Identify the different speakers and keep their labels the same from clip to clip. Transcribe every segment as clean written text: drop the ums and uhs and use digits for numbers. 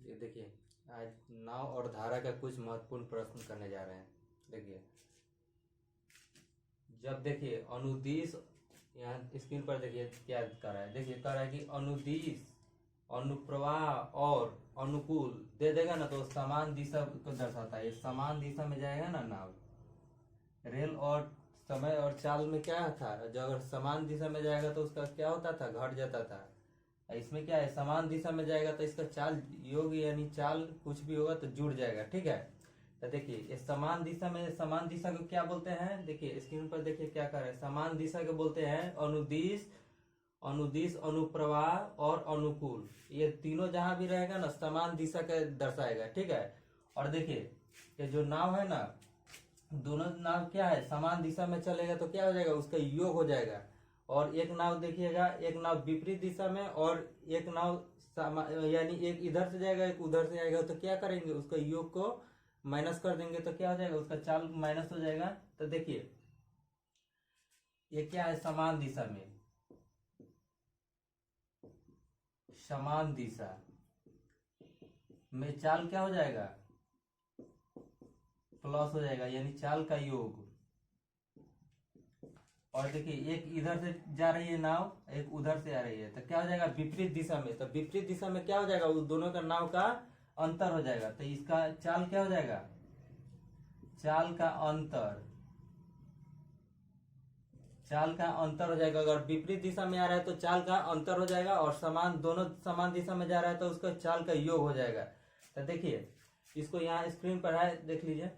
Speaker 1: ये देखिए, आज नाव और धारा का कुछ महत्वपूर्ण प्रश्न करने जा रहे हैं। देखिए, जब देखिए अनुदिश, यहाँ स्क्रीन पर देखिए क्या कर रहा है। देखिए कह रहा है कि अनुदिश, अनुप्रवाह और अनुकूल दे देगा ना तो समान दिशा को दर्शाता है। समान दिशा में जाएगा ना नाव। रेल और समय और चाल में क्या था, जब अगर समान दिशा में जाएगा तो उसका क्या होता था, घट जाता था। इसमें क्या है, समान दिशा में जाएगा तो इसका चाल योग यानी चाल कुछ भी होगा तो जुड़ जाएगा। ठीक है, तो देखिए ये समान दिशा में, समान दिशा को क्या बोलते हैं, देखिए स्क्रीन पर देखिए क्या कर रहे हैं। समान दिशा को बोलते हैं अनुदिश, अनुदिश, अनुप्रवाह और अनुकूल। ये तीनों जहां भी रहेगा ना समान दिशा का दर्शाएगा। ठीक है, और देखिए ये जो नाव है ना, दोनों नाव क्या है, समान दिशा में चलेगा तो क्या हो जाएगा, उसका योग हो जाएगा। और एक नाव देखिएगा, एक नाव विपरीत दिशा में और एक नाव यानी एक इधर से जाएगा एक उधर से जाएगा, तो क्या करेंगे, उसका योग को माइनस कर देंगे तो क्या हो जाएगा, उसका चाल माइनस हो जाएगा। तो देखिए ये क्या है, समान दिशा में, समान दिशा में चाल क्या हो जाएगा, प्लस हो जाएगा, यानी चाल का योग। और देखिए एक इधर से जा रही है नाव, एक उधर से आ रही है, तो क्या हो जाएगा विपरीत दिशा में। तो विपरीत दिशा में क्या हो जाएगा, उस दोनों का नाव का अंतर हो जाएगा। तो इसका चाल क्या हो जाएगा, चाल का अंतर, चाल का अंतर हो जाएगा। अगर विपरीत दिशा में आ रहा है तो चाल का अंतर हो जाएगा, और समान, दोनों समान दिशा में जा रहा है तो उसका चाल का योग हो जाएगा। तो देखिए इसको यहाँ स्क्रीन पर है, देख लीजिए।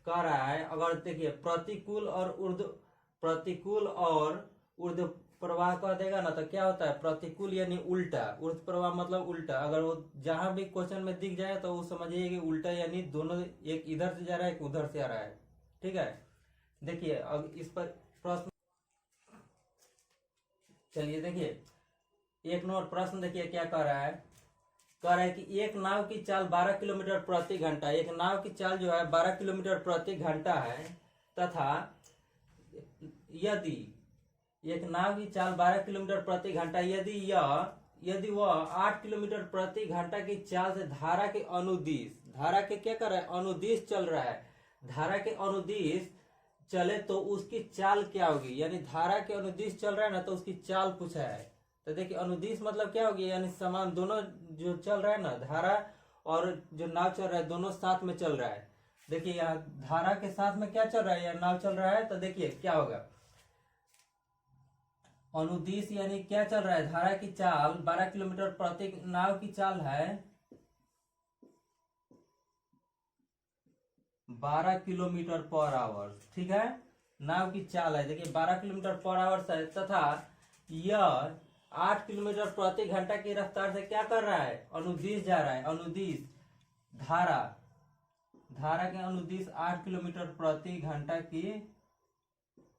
Speaker 1: कह रहा है अगर देखिए प्रतिकूल और ऊर्ध्व, प्रतिकूल और ऊर्ध्व प्रवाह कह देगा ना तो क्या होता है, प्रतिकूल यानी उल्टा, ऊर्ध्व प्रवाह मतलब उल्टा। अगर वो जहां भी क्वेश्चन में दिख जाए तो वो समझिए कि उल्टा, यानी दोनों, एक इधर से जा रहा है एक उधर से आ रहा है। ठीक है, देखिए अब इस पर प्रश्न, चलिए देखिए एक नंबर प्रश्न देखिए क्या कह रहा है। कह रहा है कि एक नाव की चाल 12 किलोमीटर प्रति घंटा, एक नाव की चाल जो है 12 किलोमीटर प्रति घंटा है, तथा यदि एक नाव की चाल 12 किलोमीटर प्रति घंटा, यदि वह 8 किलोमीटर प्रति घंटा की चाल से धारा के अनुदिश, धारा के क्या कर रहा है, अनुदिश चल रहा है, धारा के अनुदिश चले तो उसकी चाल क्या होगी, यानी धारा के अनुदिश चल रहा है ना तो उसकी चाल पूछा है। तो देखिए अनुदिश मतलब क्या होगी, यानी समान, दोनों जो चल रहा है ना, धारा और जो नाव चल रहा है दोनों साथ में चल रहा है। देखिए यहाँ धारा के साथ में क्या चल रहा है, यह नाव चल रहा है, तो देखिए क्या होगा, अनुदिश यानी क्या चल रहा है, धारा की चाल 12 किलोमीटर प्रति, नाव की चाल है 12 किलोमीटर पर आवर। ठीक है, नाव की चाल है देखिए 12 किलोमीटर पर आवर है, तथा यह 8 किलोमीटर प्रति घंटा की रफ्तार से क्या कर रहा है, अनुदिश जा रहा है। अनुदिश धारा, धारा के अनुदिश 8 किलोमीटर प्रति घंटा की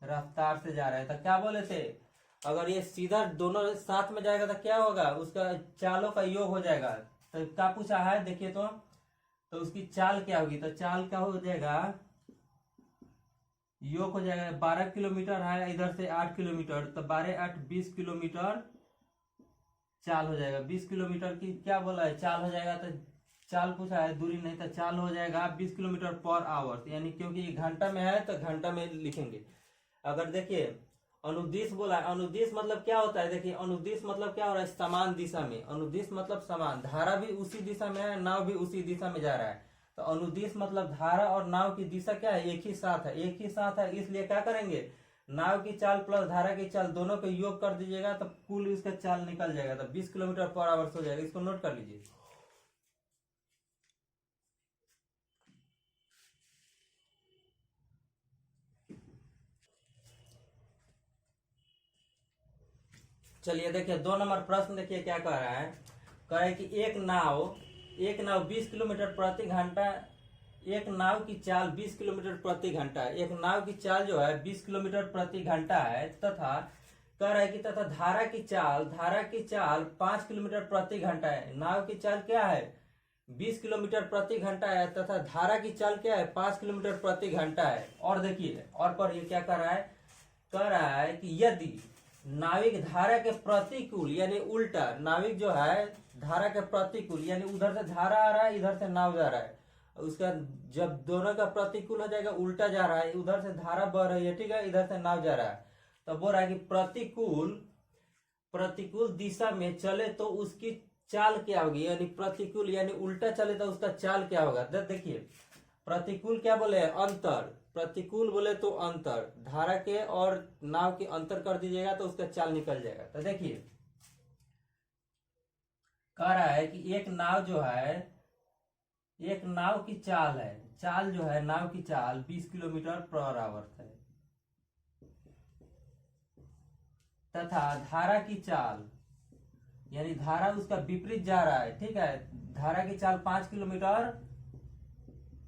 Speaker 1: रफ्तार से जा रहा है। तो क्या बोले थे, अगर ये सीधा दोनों साथ में जाएगा तो क्या होगा, उसका चालों का योग हो जाएगा। तो क्या पूछा है देखिए, तो उसकी चाल क्या होगी, तो चाल क्या हो जाएगा, योग हो जाएगा। 12 किलोमीटर है, इधर से 8 किलोमीटर, तो 12 8 20 किलोमीटर चाल हो जाएगा। 20 किलोमीटर की क्या बोला है, चाल हो जाएगा। तो चाल पूछा है, दूरी नहीं, तो चाल हो जाएगा 20 किलोमीटर पर आवर, यानी क्योंकि घंटा में है तो घंटा में लिखेंगे। अगर देखिए अनुदिश बोला, अनुदिश मतलब क्या होता है, देखिए अनुदिश मतलब क्या हो रहा है, समान दिशा में, अनुदिश मतलब समान, धारा भी उसी दिशा में है, नाव भी उसी दिशा में जा रहा है। तो अनुदिश मतलब धारा और नाव की दिशा क्या है, एक ही साथ है, एक ही साथ है। इसलिए क्या करेंगे, नाव की चाल प्लस धारा की चाल दोनों को योग कर दीजिएगा तो कुल इसका चाल निकल जाएगा, तो 20 किलोमीटर पर आवर हो जाएगा। इसको नोट कर लीजिए। चलिए देखिए 2 नंबर प्रश्न देखिए क्या कह रहा है। कह रहा है कि एक नाव 20 किलोमीटर प्रति घंटा, एक नाव की चाल 20 किलोमीटर प्रति घंटा है, एक नाव की चाल जो है 20 किलोमीटर प्रति घंटा है, तथा कह रहा है कि तथा धारा की चाल 5 किलोमीटर प्रति घंटा है। नाव की चाल क्या है, 20 किलोमीटर प्रति घंटा है, तथा धारा की चाल क्या है, 5 किलोमीटर प्रति घंटा है। और देखिए और पर ये क्या कर रहा है, कह रहा है कि नाविक धारा के प्रतिकूल यानी उल्टा, नाविक जो है धारा के प्रतिकूल यानी उधर से धारा आ रहा है, इधर से नाव जा रहा है, उसका जब दोनों का प्रतिकूल हो जाएगा, उल्टा जा रहा है, उधर से धारा बह रही है, ठीक है, इधर से नाव जा रहा है, तो बोल रहा है कि प्रतिकूल दिशा में चले तो उसकी चाल क्या होगी, यानी प्रतिकूल यानी उल्टा चले तो उसका चाल क्या होगा। देखिए प्रतिकूल क्या बोले, अंतर, प्रतिकूल बोले तो अंतर, धारा के और नाव के अंतर कर दीजिएगा तो उसका चाल निकल जाएगा। तो देखिए कह रहा है कि एक नाव जो है, एक नाव की चाल है, चाल जो है नाव की चाल 20 किलोमीटर पर आवर है, तथा धारा की चाल यानी धारा उसका विपरीत जा रहा है, ठीक है, धारा की चाल 5 किलोमीटर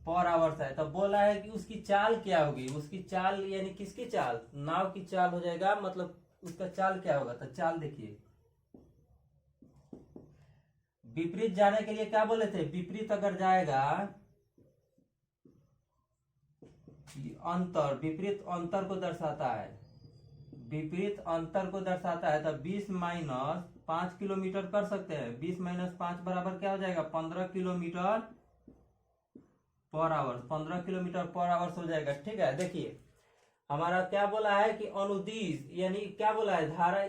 Speaker 1: पर आवर है, तो बोला है कि उसकी चाल क्या होगी, उसकी चाल यानी किसकी चाल, नाव की चाल हो जाएगा, मतलब उसका चाल क्या होगा। तो चाल देखिए, विपरीत जाने के लिए क्या बोले थे, विपरीत अगर जाएगा अंतर, विपरीत अंतर को दर्शाता है, विपरीत अंतर को दर्शाता है, तो 20 माइनस 5 किलोमीटर कर सकते हैं, 20 माइनस 5 बराबर क्या हो जाएगा, 15 kilometre per hour, 15 kilometre per hour हो जाएगा, ठीक है। देखिए हमारा क्या बोला है कि अनुदिश यानी क्या बोला है, धारा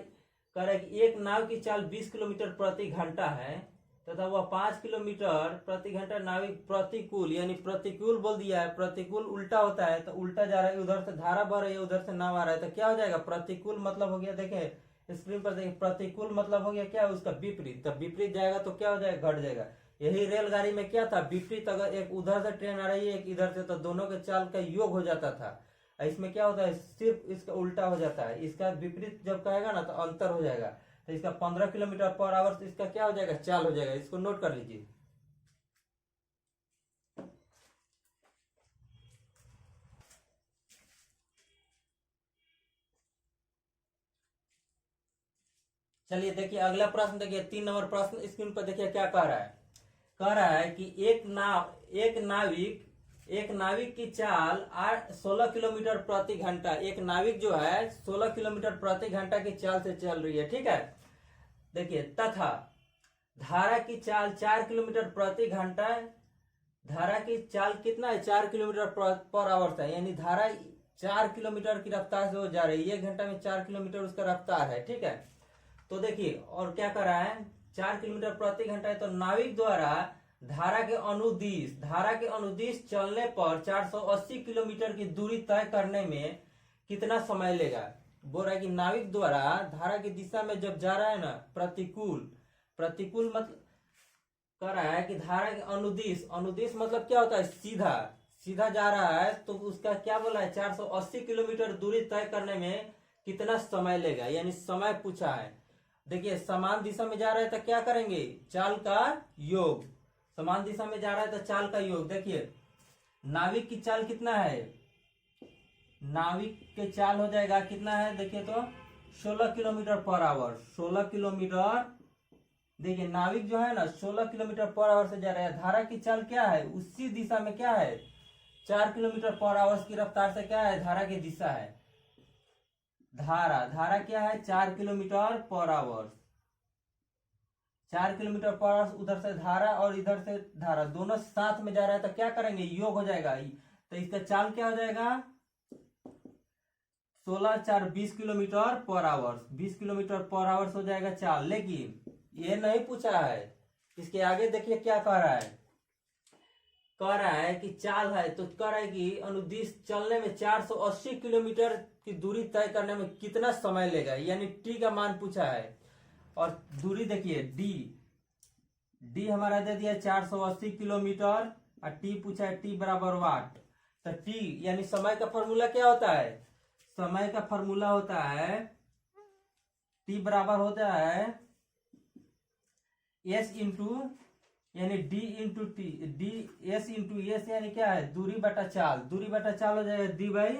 Speaker 1: करे कि एक नाव की चाल 20 किलोमीटर प्रति घंटा है तथा वह 5 किलोमीटर प्रति घंटा नाविक प्रतिकूल यानी प्रतिकूल बोल दिया है, प्रतिकूल उल्टा होता है, तो उल्टा जा रहा है, उधर से धारा बह रही है, उधर से नाव आ रहा है, तो क्या हो जाएगा, प्रतिकूल मतलब हो गया, देखे स्क्रीन पर देखिए, प्रतिकूल मतलब हो गया क्या, उसका विपरीत, तब विपरीत जाएगा तो क्या हो जाएगा, घट जाएगा। यही रेलगाड़ी में क्या था, विपरीत अगर एक उधर से ट्रेन आ रही है एक इधर से, तो दोनों के चाल का योग हो जाता था, इसमें क्या होता है, सिर्फ इसका उल्टा हो जाता है, इसका विपरीत जब कहेगा ना तो अंतर हो जाएगा, तो इसका 15 किलोमीटर पर आवर इसका क्या हो जाएगा, चाल हो जाएगा, इसको नोट कर लीजिए। चलिए देखिए अगला प्रश्न, देखिए 3 नंबर प्रश्न स्क्रीन पर देखिए क्या कह रहा है, कह रहा है कि एक नाविक की चाल 16 किलोमीटर प्रति घंटा, एक नाविक जो है 16 किलोमीटर प्रति घंटा की चाल से चल रही है, ठीक है। देखिए तथा धारा की चाल 4 किलोमीटर प्रति घंटा, धारा की चाल कितना है, 4 किलोमीटर पर आवर है, यानी धारा 4 किलोमीटर की रफ्तार से हो जा रही है, 1 घंटा में 4 किलोमीटर उसका रफ्तार है, ठीक है। तो देखिए और क्या कर रहा है, 4 किलोमीटर प्रति घंटा है, तो नाविक द्वारा धारा के अनुदिश चलने पर 480 किलोमीटर की दूरी तय करने में कितना समय लेगा। बोल रहा है कि नाविक द्वारा धारा की दिशा में जब जा रहा है ना, प्रतिकूल मतलब कर रहा है कि धारा के अनुदिश मतलब क्या होता है, सीधा जा रहा है, तो उसका क्या बोला है, 480 किलोमीटर दूरी तय करने में कितना समय लेगा, यानी समय पूछा है। देखिए समान दिशा में जा रहा है तो क्या करेंगे, चाल का योग, समान दिशा में जा रहा है तो चाल का योग। देखिए नाविक की चाल कितना है, नाविक के चाल हो जाएगा कितना है, देखिए तो 16 किलोमीटर पर आवर, 16 किलोमीटर, देखिए नाविक जो है ना 16 किलोमीटर पर आवर से जा रहा है, धारा की चाल क्या है, उसी दिशा में क्या है, 4 किलोमीटर पर आवर की रफ्तार से क्या है, धारा की दिशा है, धारा क्या है, 4 kilometre per hour, 4 kilometre per hour, उधर से धारा और इधर से धारा दोनों साथ में जा रहा है, तो क्या करेंगे, योग हो जाएगा, तो इसका चाल क्या हो जाएगा, 16 4 20 kilometre per hour, 20 kilometre per hour हो जाएगा चाल। लेकिन ये नहीं पूछा है, इसके आगे देखिए क्या कह रहा है, कह रहा है कि चाल है, तो कह रहा है कि अनुदिश चलने में 480 किलोमीटर की दूरी तय करने में कितना समय लेगा, यानी टी का मान पूछा है, और दूरी देखिए डी हमारा दे दिया 480 किलोमीटर, और टी पूछा है टी बराबर वाट, तो टी यानी समय का फॉर्मूला क्या होता है, समय का फॉर्मूला होता है टी बराबर होता है एस इंटू यानी D into T, D S into S यानी क्या है, दूरी बटा चाल, दूरी बटा चाल हो जाएगा डी बाई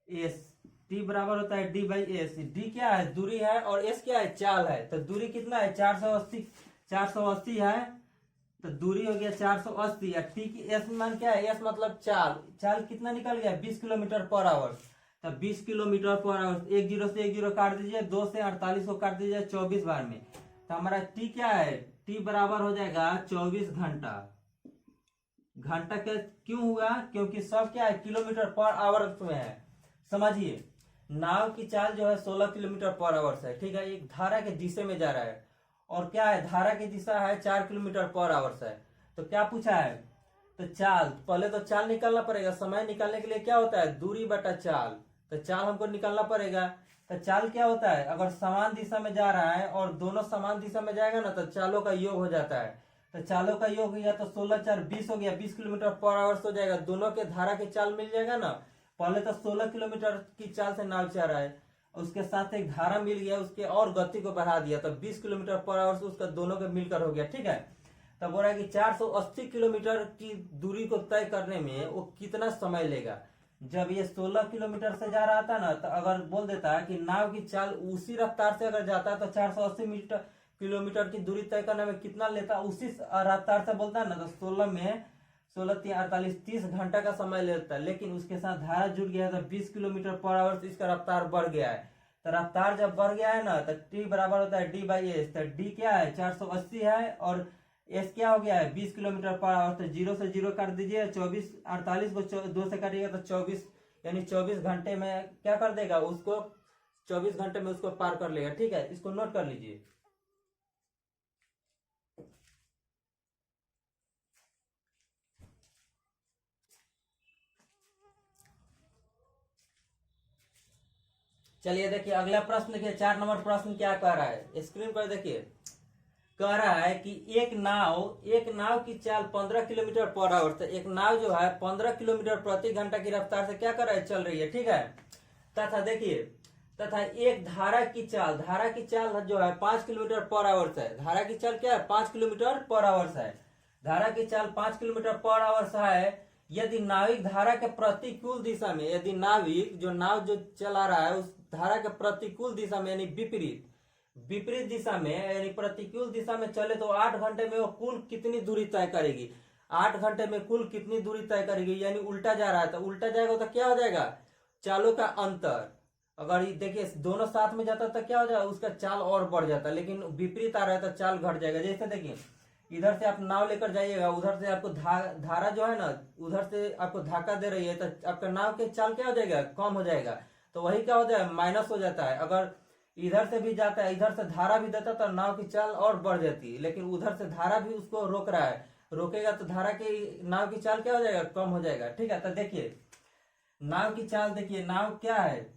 Speaker 1: एस, टी बराबर होता है डी बाई एस, डी क्या है, दूरी है, और एस क्या है, चाल है, तो दूरी कितना है 480 है, तो दूरी हो गया 480, या टी की एस मान क्या है, एस मतलब चाल, चाल कितना निकल गया 20 किलोमीटर पर आवर, तो 20 किलोमीटर पर आवर। एक जीरो से एक जीरो काट दीजिए, 2 से 48 को काट दीजिए 24 बार में। तो हमारा टी क्या है, टी बराबर हो जाएगा 24 घंटा। घंटा क्या क्यों हुआ, क्योंकि सब क्या है किलोमीटर पर आवर में है। समझिए, नाव की चाल जो है 16 किलोमीटर पर आवर है, ठीक है। एक धारा के दिशा में जा रहा है, और क्या है, धारा की दिशा है 4 किलोमीटर पर आवर है। तो क्या पूछा है, तो चाल, पहले तो चाल निकालना पड़ेगा। समय निकालने के लिए क्या होता है, दूरी बटा चाल। तो चाल हमको निकालना पड़ेगा। तो चाल क्या होता है, अगर समान दिशा में जा रहा है और दोनों समान दिशा में जाएगा ना, तो चालों का योग हो जाता है। तो चालों का योग हो गया तो 16 4 20 हो गया, 20 किलोमीटर पर आवर हो जाएगा। दोनों के धारा के चाल मिल जाएगा ना। पहले तो 16 किलोमीटर की चाल से नाव चल रहा है, उसके साथ एक धारा मिल गया, उसके और गति को बढ़ा दिया, तो 20 किलोमीटर पर आवर से उसका दोनों के मिलकर हो गया, ठीक है। तब बोल रहा है कि 480 किलोमीटर की दूरी को तय करने में वो कितना समय लेगा। जब ये 16 किलोमीटर से जा रहा था ना, तो अगर बोल देता है कि नाव की चाल उसी रफ्तार से अगर जाता है तो 480 किलोमीटर की दूरी तय करने में कितना लेता, उसी रफ्तार से बोलता है ना, तो 16 में 16 3 48 30 घंटा का समय लेता है। लेकिन उसके साथ धारा जुड़ गया है तो 20 किलोमीटर पर आवर से इसका रफ्तार बढ़ गया है। तो रफ्तार जब बढ़ गया है ना, तो टी बराबर होता है डी बाई एस। तो डी क्या है 480 है, और एस क्या हो गया है 20 किलोमीटर पर आवर। तो 0 से 0 काट दीजिए, 24 48 को 2 से काटिएगा तो 24, यानी 24 घंटे में क्या कर देगा उसको, 24 घंटे में उसको पार कर लेगा, ठीक है। इसको नोट कर लीजिए। चलिए देखिए अगला प्रश्न देखिए, 4 नंबर प्रश्न क्या कह रहा है, स्क्रीन पर देखिए। कह रहा है कि एक नाव की चाल 15 किलोमीटर पर आवर से, एक नाव जो है 15 किलोमीटर प्रति घंटा की रफ्तार से क्या कर रहा है, चल रही है, ठीक है। तथा देखिए, तथा एक धारा की चाल जो है 5 किलोमीटर पर आवर है। धारा की चाल क्या है 5 किलोमीटर पर आवर है। धारा की चाल 5 किलोमीटर पर आवर है। यदि नाविक धारा के प्रतिकूल दिशा में, यदि नाविक जो नाव जो चला रहा है उस धारा के प्रतिकूल दिशा में, यानी विपरीत दिशा में, यानी प्रतिकूल दिशा में चले, तो 8 घंटे में वो कुल कितनी दूरी तय करेगी। 8 घंटे में कुल कितनी दूरी तय करेगी, यानी उल्टा जा रहा है तो उल्टा जाएगा तो क्या हो जाएगा, चालों का अंतर। अगर देखिए दोनों साथ में जाता तो क्या हो जाएगा, उसका चाल और बढ़ जाता, लेकिन विपरीत आ रहा है तो चाल घट जाएगा। जैसे देखिए, इधर से आप नाव लेकर जाइएगा, उधर से आपको धारा जो है ना, उधर से आपको धक्का दे रही है, तो आपका नाव के चाल क्या हो जाएगा, कम हो जाएगा। तो वही क्या हो जाएगा, माइनस हो जाता है। अगर इधर से भी जाता है, इधर से धारा भी देता तो नाव की चाल और बढ़ जाती है, लेकिन उधर से धारा भी उसको रोक रहा है, रोकेगा तो धारा की नाव की चाल क्या हो जाएगा, कम हो जाएगा, ठीक है। तो देखिए नाव की चाल, देखिए नाव क्या है,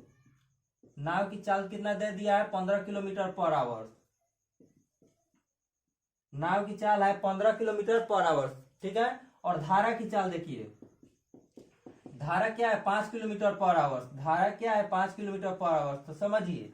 Speaker 1: नाव की चाल कितना दे दिया है 15 किलोमीटर पर आवर। नाव की चाल है 15 किलोमीटर पर आवर, ठीक है। और धारा की चाल देखिए, धारा क्या है 5 किलोमीटर पर आवर। धारा क्या है 5 किलोमीटर पर आवर। तो समझिए,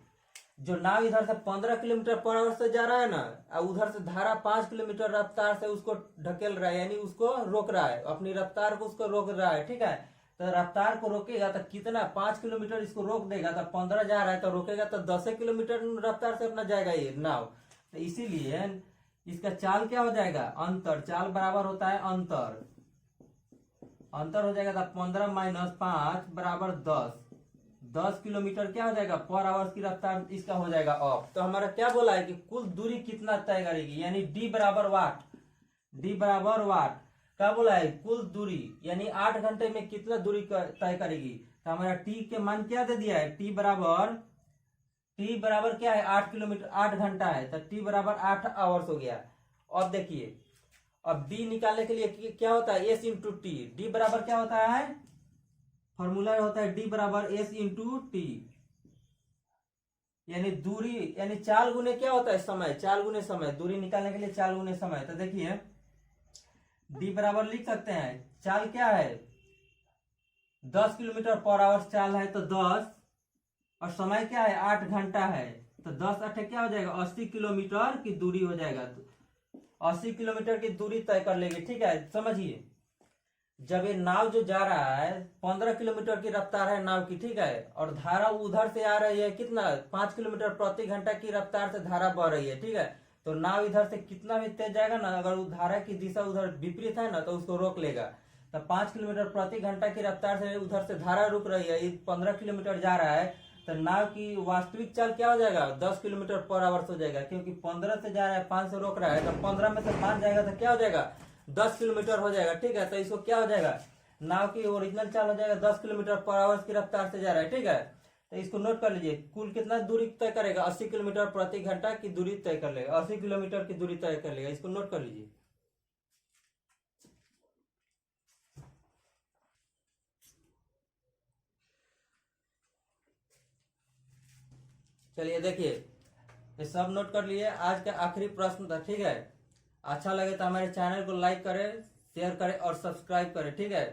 Speaker 1: जो नाव इधर से 15 किलोमीटर पर आवर से जा रहा है ना, और उधर से धारा 5 किलोमीटर रफ्तार से उसको ढकेल रहा है, यानी उसको रोक रहा है, अपनी रफ्तार को उसको रोक रहा है, ठीक है। तो रफ्तार को रोकेगा तो कितना, 5 किलोमीटर इसको रोक देगा, तो 15 जा रहा है तो रोकेगा तो 10 किलोमीटर रफ्तार से अपना जाएगा ये नाव। तो इसीलिए इसका चाल क्या हो जाएगा, अंतर। चाल बराबर होता है अंतर, अंतर हो जाएगा तो 15 - 5 बराबर 10। 10 किलोमीटर क्या हो जाएगा पर आवर की रफ्तार इसका हो जाएगा ऑफ। तो हमारा क्या बोला है कि कुल दूरी कितना तय करेगी, यानी डी बराबर वाट। डी बराबर वाट क्या बोला है, कुल दूरी, यानी 8 घंटे में कितना दूरी तय करेगी। तो हमारा टी के मान क्या दे दिया है, टी बराबर क्या है 8 किलोमीटर, 8 घंटा है, तो टी बराबर 8 आवर्स हो गया। अब देखिए, अब डी निकालने के लिए क्या होता है, एस इंटू टी। डी बराबर क्या होता है, फॉर्मूला होता है डी बराबर एस इंटू टी, यानी दूरी, यानी चाल गुने क्या होता है, समय। चाल गुने समय, दूरी निकालने के लिए चाल गुने समय। तो देखिए डी बराबर लिख सकते हैं, चाल क्या है 10 किलोमीटर पर आवर चाल है, तो 10, और समय क्या है 8 घंटा है, तो 10 8 क्या हो जाएगा 80 किलोमीटर की दूरी हो जाएगा। तो 80 किलोमीटर की दूरी तय कर लेंगे, ठीक है। समझिए, जब ये नाव जो जा रहा है 15 किलोमीटर की रफ्तार है नाव की, ठीक है, और धारा उधर से आ रही है कितना, 5 किलोमीटर प्रति घंटा की रफ्तार से धारा बह रही है, ठीक है। तो नाव इधर से कितना भी तेज जाएगा ना, अगर धारा की दिशा उधर विपरीत है ना, तो उसको रोक लेगा। तो 5 किलोमीटर प्रति घंटा की रफ्तार से उधर से धारा रुक रही है, ये 15 किलोमीटर जा रहा है, तो नाव की वास्तविक चाल क्या हो जाएगा, 10 किलोमीटर पर आवर्स हो जाएगा, क्योंकि 15 से जा रहा है, 5 से रोक रहा है, तो 15 में से 5 जाएगा तो क्या हो जाएगा, 10 किलोमीटर हो जाएगा। ठीक है, तो इसको क्या हो जाएगा, नाव की ओरिजिनल चाल हो जाएगा 10 किलोमीटर पर आवर्स की रफ्तार से जा रहा है। ठीक है, तो इसको नोट कर लीजिए, कुल कितना दूरी तय करेगा, 80 किलोमीटर प्रति घंटा की दूरी तय कर लेगा, 80 किलोमीटर की दूरी तय कर लेगा, इसको नोट कर लीजिए। चलिए देखिए, ये सब नोट कर लिए, आज का आखिरी प्रश्न था। ठीक है, अच्छा लगे तो हमारे चैनल को लाइक करें, शेयर करें और सब्सक्राइब करें। ठीक है।